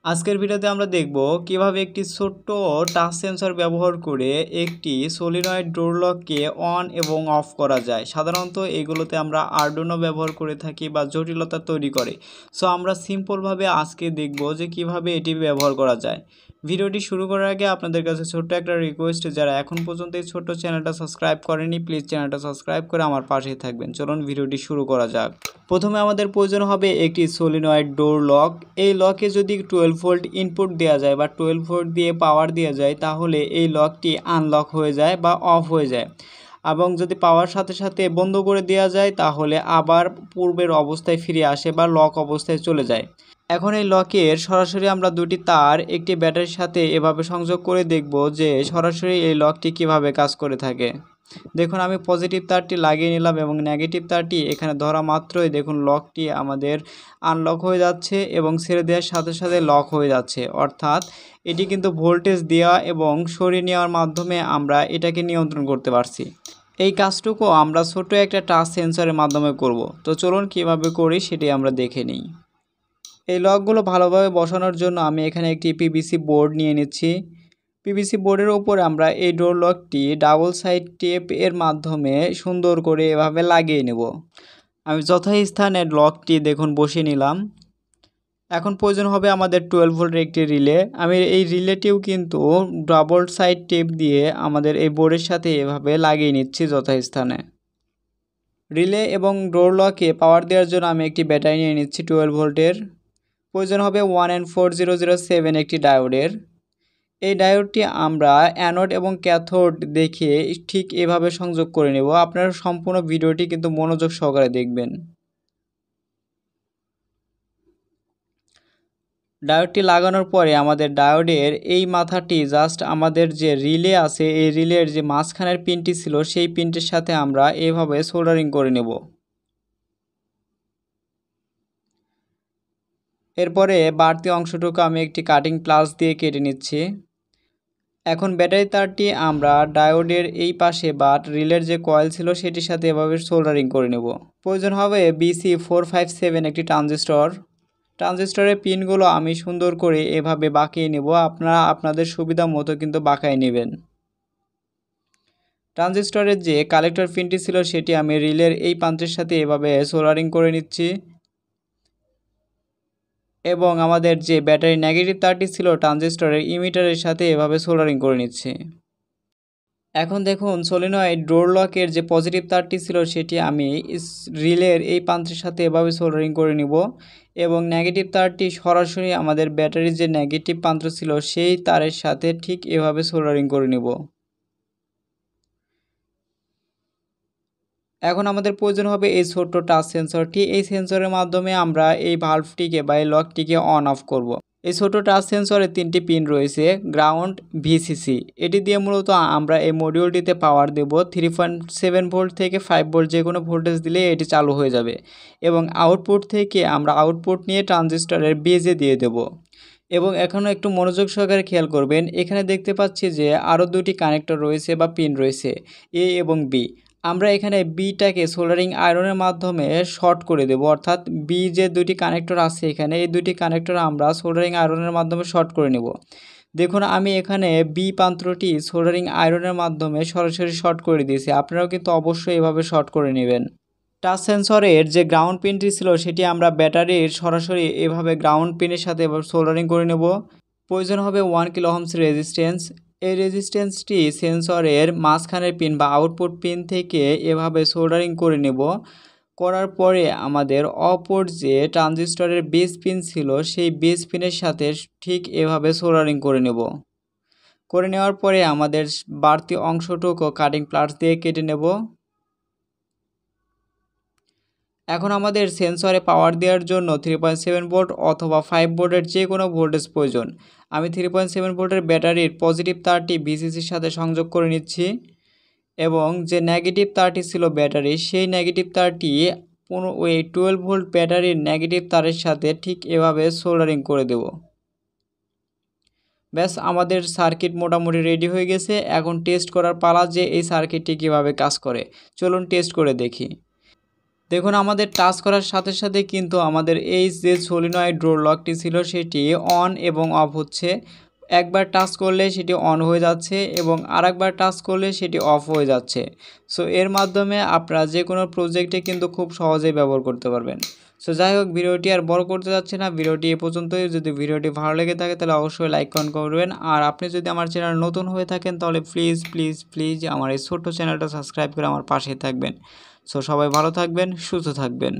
আজকের ভিডিওতে আমরা দেখব কিভাবে একটি ছোট্ট টাচ সেন্সর ব্যবহার করে একটি সলিনয়েড ডোর লককে অন এবং অফ করা যায়। সাধারণত এগুলোতে আমরা আরডুইনো ব্যবহার করে থাকি বা জটিলতা তৈরি করে। সো আমরা সিম্পলভাবে আজকে দেখব যে কিভাবে এটি ব্যবহার করা যায়। ভিডিওটি শুরু করার আগে আপনাদের কাছে ছোট্ট একটা রিকোয়েস্ট, যারা এখন পর্যন্ত এই ছোট্ট চ্যানেলটা সাবস্ক্রাইব করেনি প্লিজ চ্যানেলটা সাবস্ক্রাইব করে আমার পাশেই থাকবেন। চলুন ভিডিওটি শুরু করা যাক। প্রথমে আমাদের প্রয়োজন হবে একটি সলিনয়েড ডোর লক। এই লকে যদি 12 ভোল্ট ইনপুট দেওয়া যায় বা 12 ভোল্ট দিয়ে পাওয়ার দেওয়া যায় তাহলে এই লকটি আনলক হয়ে যায় বা অফ হয়ে যায়, এবং যদি পাওয়ার সাথে সাথে বন্ধ করে দেওয়া যায় তাহলে আবার পূর্বের অবস্থায় ফিরে আসে বা লক অবস্থায় চলে যায়। এখন এই লকের সরাসরি আমরা দুটি তার একটি ব্যাটারির সাথে এভাবে সংযোগ করে দেখব যে সরাসরি এই লকটি কিভাবে কাজ করে থাকে। দেখুন, আমি পজিটিভ তারটি লাগিয়ে নিলাম এবং নেগেটিভ তারটি এখানে ধরা মাত্রই দেখুন লকটি আমাদের আনলক হয়ে যাচ্ছে এবং ছেড়ে দেওয়ার সাথে সাথে লক হয়ে যাচ্ছে। অর্থাৎ এটি কিন্তু ভোল্টেজ দেওয়া এবং সরিয়ে নেওয়ার মাধ্যমে আমরা এটাকে নিয়ন্ত্রণ করতে পারছি। এই কাজটুকু আমরা ছোট একটা টাচ সেন্সরের মাধ্যমে করব। তো চলুন কীভাবে করি সেটি আমরা দেখে নিই। এই লকগুলো ভালোভাবে বসানোর জন্য আমি এখানে একটি পিভিসি বোর্ড নিয়ে নিচ্ছি। পিভিসি বোর্ডের ওপর আমরা এই ডোর লকটি ডাবল সাইড টেপ এর মাধ্যমে সুন্দর করে এভাবে লাগিয়ে নেব। আমি যথাস্থানে লকটি দেখুন বসিয়ে নিলাম। এখন প্রয়োজন হবে আমাদের 12 ভোল্টের একটি রিলে। আমি এই রিলেটিও কিন্তু ডাবল সাইড টেপ দিয়ে আমাদের এই বোর্ডের সাথে এভাবে লাগিয়ে নিচ্ছি যথাস্থানে। রিলে এবং ডোর লকে পাওয়ার দেওয়ার জন্য আমি একটি ব্যাটারি নিয়ে নিচ্ছি 12 ভোল্টের। প্রয়োজন হবে 1N4007 একটি ডায়োডের। এই ডায়োডটি আমরা অ্যানোড এবং ক্যাথোড দেখে ঠিক এভাবে সংযোগ করে নেব। আপনারা সম্পূর্ণ ভিডিওটি কিন্তু মনোযোগ সহকারে দেখবেন। ডায়োডটি লাগানোর পরে আমাদের ডায়োডের এই মাথাটি জাস্ট আমাদের যে রিলে আছে এই রিলের যে মাঝখানের পিনটি ছিল সেই পিনটির সাথে আমরা এভাবে সোল্ডারিং করে নেব। এরপরে বাড়তি অংশটুকু আমি একটি কাটিং প্লাস দিয়ে কেটে নিচ্ছি। এখন ব্যাটারি তারটি আমরা ডায়োডের এই পাশে বা রিলের যে কয়েল ছিল সেটির সাথে এভাবে সোল্ডারিং করে নেব। প্রয়োজন হবে BC457 একটি ট্রানজিস্টরের পিনগুলো আমি সুন্দর করে এভাবে বাঁকিয়ে নেব। আপনারা আপনাদের সুবিধা মতো কিন্তু বাঁকায় নেবেন। ট্রানজিস্টরের যে কালেক্টর পিনটি ছিল সেটি আমি রিলের এই প্রান্তের সাথে এভাবে সোল্ডারিং করে নিচ্ছি, এবং আমাদের যে ব্যাটারি নেগেটিভ তারটি ছিল ট্রানজিস্টরের ইমিটারের সাথে এভাবে সোল্ডারিং করে নিচ্ছি। এখন দেখুন সলিনয়েড ডোর লকের যে পজিটিভ তারটি ছিল সেটি আমি রিলের এই প্রান্তের সাথে এভাবে সোল্ডারিং করে নিব, এবং নেগেটিভ তারটি সরাসরি আমাদের ব্যাটারির যে নেগেটিভ প্রান্ত ছিল সেই তারের সাথে ঠিক এভাবে সোল্ডারিং করে নিব। এখন আমাদের প্রয়োজন হবে এই ছোট্ট টাচ সেন্সরটি। এই সেন্সরের মাধ্যমে আমরা এই ভালভটিকে বা এই লকটিকে অন অফ করব। এই ছোট টাচ সেন্সরে 3টি পিন রয়েছে, গ্রাউন্ড, ভিসিসি। এটি দিয়ে মূলত আমরা এই মডিউলটিতে পাওয়ার দেব। 3.7 ভোল্ট থেকে 5 ভোল্ট যে কোনো ভোল্টেজ দিলে এটি চালু হয়ে যাবে, এবং আউটপুট থেকে আমরা আউটপুট নিয়ে ট্রানজিস্টরের বেজে দিয়ে দেব। এবং এখনও একটু মনোযোগ সহকারে খেয়াল করবেন, এখানে দেখতে পাচ্ছি যে আরও দুটি কানেক্টর রয়েছে বা পিন রয়েছে, এ এবং বি। আমরা এখানে বিটাকে সোল্ডারিং আয়রনের মাধ্যমে শর্ট করে দেব, অর্থাৎ বি যে দুটি কানেক্টর আছে এখানে এই দুটি কানেক্টর আমরা সোল্ডারিং আয়রনের মাধ্যমে শর্ট করে নেব। দেখুন আমি এখানে বি প্রান্তটি সোল্ডারিং আয়রনের মাধ্যমে সরাসরি শর্ট করে দিয়েছি। আপনারাও কিন্তু অবশ্যই এভাবে শর্ট করে নেবেন। টাচ সেন্সরের যে গ্রাউন্ড পিনটি ছিল সেটি আমরা ব্যাটারির সরাসরি এভাবে গ্রাউন্ড পিনের সাথে এভাবে সোল্ডারিং করে নেব। প্রয়োজন হবে 1 কিলো ওহমস রেজিস্ট্যান্স। এই রেজিস্ট্যান্সটি সেন্সরের মাঝখানের পিন বা আউটপুট পিন থেকে এভাবে সোল্ডারিং করে নেব। করার পরে আমাদের অপর যে ট্রানজিস্টরের বেস পিন ছিল সেই বেস পিনের সাথে ঠিক এভাবে সোল্ডারিং করে নেব। করে নেওয়ার পরে আমাদের বাড়তি অংশটুকু কাটিং প্লাস দিয়ে কেটে নেব। এখন আমাদের সেন্সরে পাওয়ার দেওয়ার জন্য 3.7 ভোল্ট অথবা 5 ভোল্টের যে কোনো ভোল্টেজ প্রয়োজন। আমি 3.7 ভোল্টের ব্যাটারির পজিটিভ তারটি ভিসিসির সাথে সংযোগ করে নিচ্ছি, এবং যে নেগেটিভ তারটি ছিল ব্যাটারি সেই নেগেটিভ তারটি ওই 12 ভোল্ট ব্যাটারির নেগেটিভ তারের সাথে ঠিক এভাবে সোল্ডারিং করে দেব। ব্যাস, আমাদের সার্কিট মোটামুটি রেডি হয়ে গেছে। এখন টেস্ট করার পালা যে এই সার্কিটটি কীভাবে কাজ করে। চলুন টেস্ট করে দেখি। দেখুন আমাদের টাচ করার সাথে সাথে কিন্তু আমাদের এই যে সলিনয়েড ডোর লকটি ছিল সেটি অন এবং অফ হচ্ছে। একবার টাচ করলে সেটি অন হয়ে যাচ্ছে এবং আরেকবার টাচ করলে সেটি অফ হয়ে যাচ্ছে। সো এর মাধ্যমে আপনারা যে কোনো প্রজেক্টে কিন্তু খুব সহজেই ব্যবহার করতে পারবেন। সো যাই হোক, ভিডিওটি আর বড় করতে যাচ্ছে না, ভিডিওটি এ পর্যন্তই। যদি ভিডিওটি ভালো লেগে থাকে তাহলে অবশ্যই লাইক কমেন্ট করবেন। আর আপনি যদি আমার চ্যানেল নতুন হয়ে থাকেন তাহলে প্লিজ প্লিজ প্লিজ আমার এই ছোট্ট চ্যানেলটা সাবস্ক্রাইব করে আমার পাশে থাকবেন। সো সবাই ভালো থাকবেন, সুস্থ থাকবেন।